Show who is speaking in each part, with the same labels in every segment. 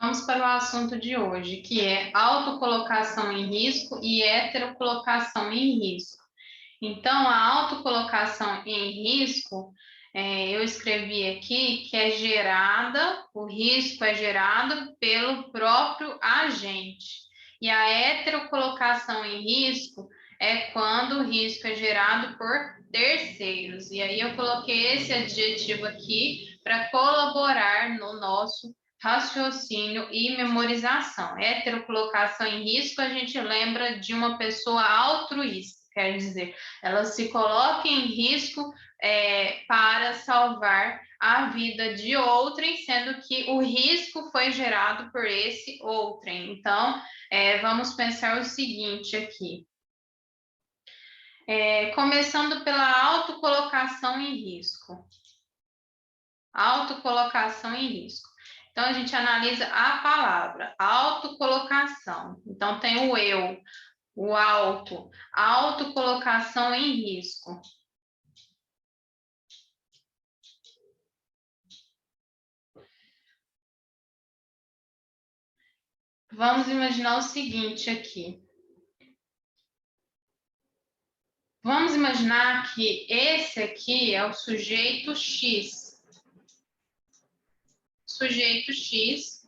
Speaker 1: Vamos para o assunto de hoje, que é autocolocação em risco e heterocolocação em risco. Então, a autocolocação em risco, eu escrevi aqui que é gerada, o risco é gerado pelo próprio agente. E a heterocolocação em risco é quando o risco é gerado por terceiros. E aí eu coloquei esse adjetivo aqui para colaborar no nosso raciocínio e memorização. Heterocolocação em risco, a gente lembra de uma pessoa altruísta, quer dizer, ela se coloca em risco para salvar a vida de outrem, sendo que o risco foi gerado por esse outrem. Então, vamos pensar o seguinte aqui. Começando pela autocolocação em risco. Autocolocação em risco. Então, a gente analisa a palavra autocolocação. Então, tem o eu, o auto, autocolocação em risco. Vamos imaginar o seguinte aqui. Vamos imaginar que esse aqui é o sujeito X. Sujeito X,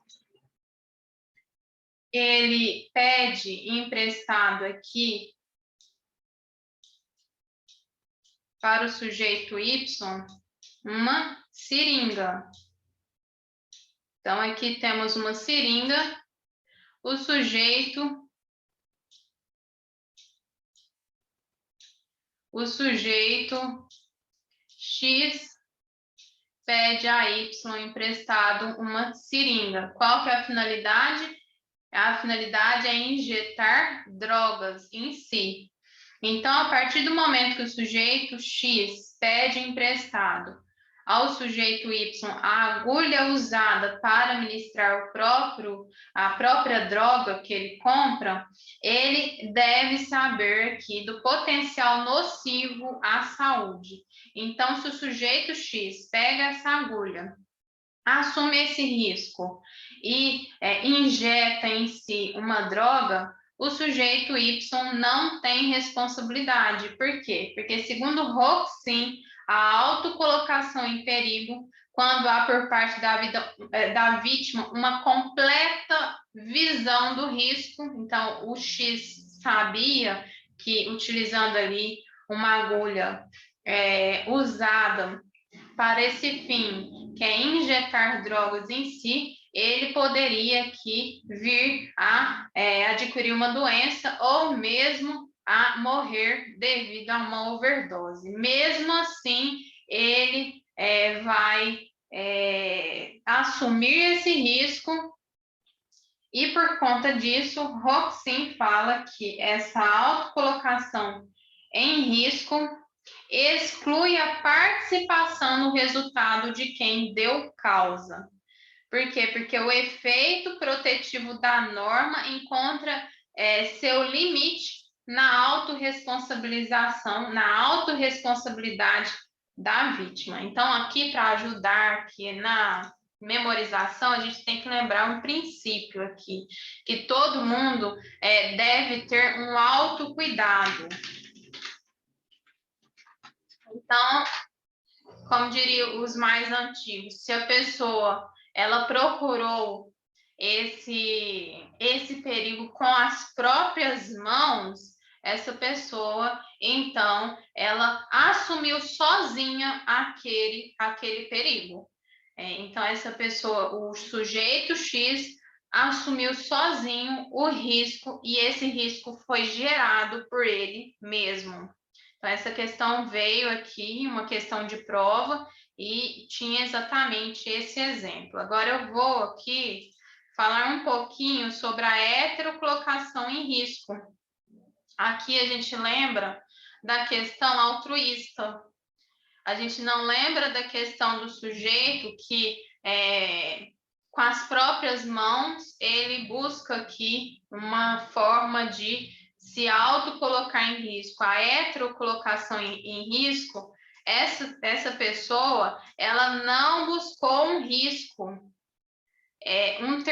Speaker 1: ele pede emprestado aqui para o sujeito Y uma seringa. Então, aqui temos uma seringa, o sujeito X pede a Y emprestado uma seringa. Qual que é a finalidade? A finalidade é injetar drogas em si. Então, a partir do momento que o sujeito X pede emprestado ao sujeito Y a agulha usada para ministrar a própria droga que ele compra, ele deve saber que do potencial nocivo à saúde. Então, se o sujeito X pega essa agulha, assume esse risco e injeta em si uma droga, o sujeito Y não tem responsabilidade. Por quê? Porque, segundo Roxin, a autocolocação em perigo, quando há por parte da vítima uma completa visão do risco. Então, o X sabia que, utilizando ali uma agulha usada para esse fim, que é injetar drogas em si, ele poderia aqui vir a adquirir uma doença ou mesmo a morrer devido a uma overdose. Mesmo assim, ele vai assumir esse risco e, por conta disso, Roxin fala que essa autocolocação em risco exclui a participação no resultado de quem deu causa. Por quê? Porque o efeito protetivo da norma encontra seu limite na autorresponsabilização, na autorresponsabilidade da vítima. Então, aqui, para ajudar aqui na memorização, a gente tem que lembrar um princípio aqui, que todo mundo deve ter um autocuidado. Então, como diriam os mais antigos, se a pessoa ela procurou esse perigo com as próprias mãos, essa pessoa, então, ela assumiu sozinha aquele perigo. Então, essa pessoa, o sujeito X, assumiu sozinho o risco e esse risco foi gerado por ele mesmo. Então, essa questão veio aqui, uma questão de prova, e tinha exatamente esse exemplo. Agora eu vou aqui falar um pouquinho sobre a heterocolocação em risco. Aqui a gente lembra da questão altruísta. A gente não lembra da questão do sujeito que, com as próprias mãos, ele busca aqui uma forma de se autocolocar em risco. A heterocolocação em risco, essa pessoa, ela não buscou um risco, um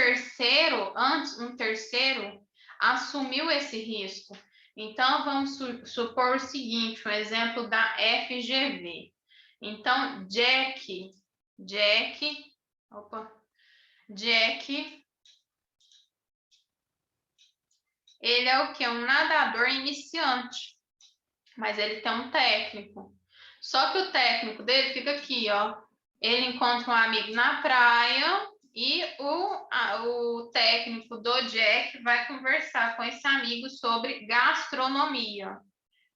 Speaker 1: terceiro assumiu esse risco. Então, vamos supor o seguinte, um exemplo da FGV. Então, Jack, ele é o quê? Um nadador iniciante, mas ele tem um técnico. Só que o técnico dele fica aqui, ó. Ele encontra um amigo na praia e o técnico do Jack vai conversar com esse amigo sobre gastronomia.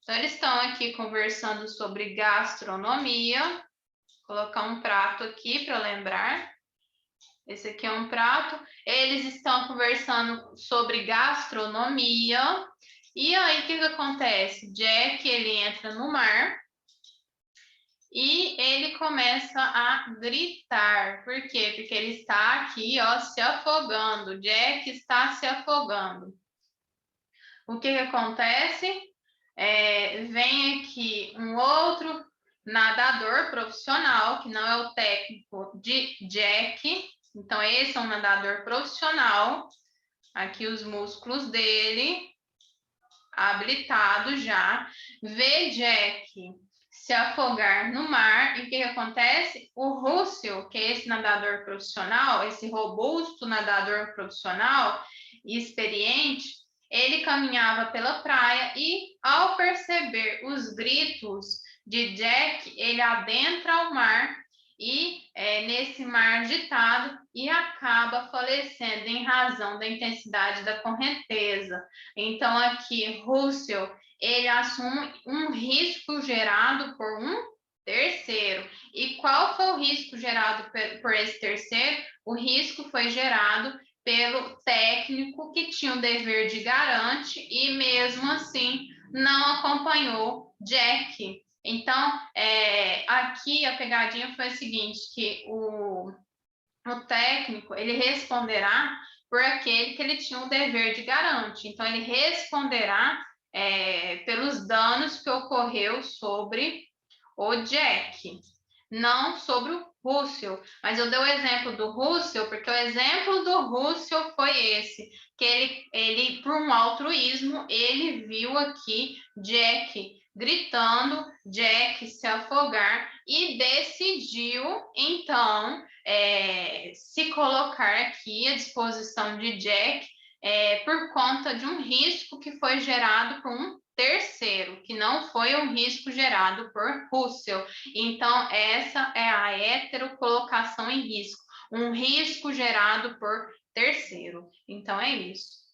Speaker 1: Então, eles estão aqui conversando sobre gastronomia. Vou colocar um prato aqui para lembrar. Esse aqui é um prato. Eles estão conversando sobre gastronomia. E aí, o que acontece? Jack, ele entra no mar e ele começa a gritar. Por quê? Porque ele está aqui, ó, se afogando. Jack está se afogando. O que acontece? Vem aqui um outro nadador profissional, que não é o técnico de Jack. Então, esse é um nadador profissional. Aqui os músculos dele, habilitado já. Vê Jack se afogar no mar. E o que acontece? O Russell, que é esse nadador profissional, esse robusto nadador profissional e experiente, ele caminhava pela praia e, ao perceber os gritos de Jack, ele adentra o mar e nesse mar agitado e acaba falecendo em razão da intensidade da correnteza. Então, aqui, Russell, ele assume um risco gerado por um terceiro. E qual foi o risco gerado por esse terceiro? O risco foi gerado pelo técnico que tinha o dever de garante e, mesmo assim, não acompanhou Jack. Então, aqui a pegadinha foi a seguinte, que o técnico, ele responderá por aquele que ele tinha o dever de garante. Então, ele responderá pelos danos que ocorreu sobre o Jack, não sobre o Russell. Mas eu dei o exemplo do Russell, porque o exemplo do Russell foi esse, que ele por um altruísmo, ele viu aqui Jack gritando, Jack se afogar e decidiu, então, se colocar aqui à disposição de Jack por conta de um risco que foi gerado por um terceiro, que não foi um risco gerado por Russell. Então, essa é a heterocolocação em risco, um risco gerado por terceiro. Então, é isso.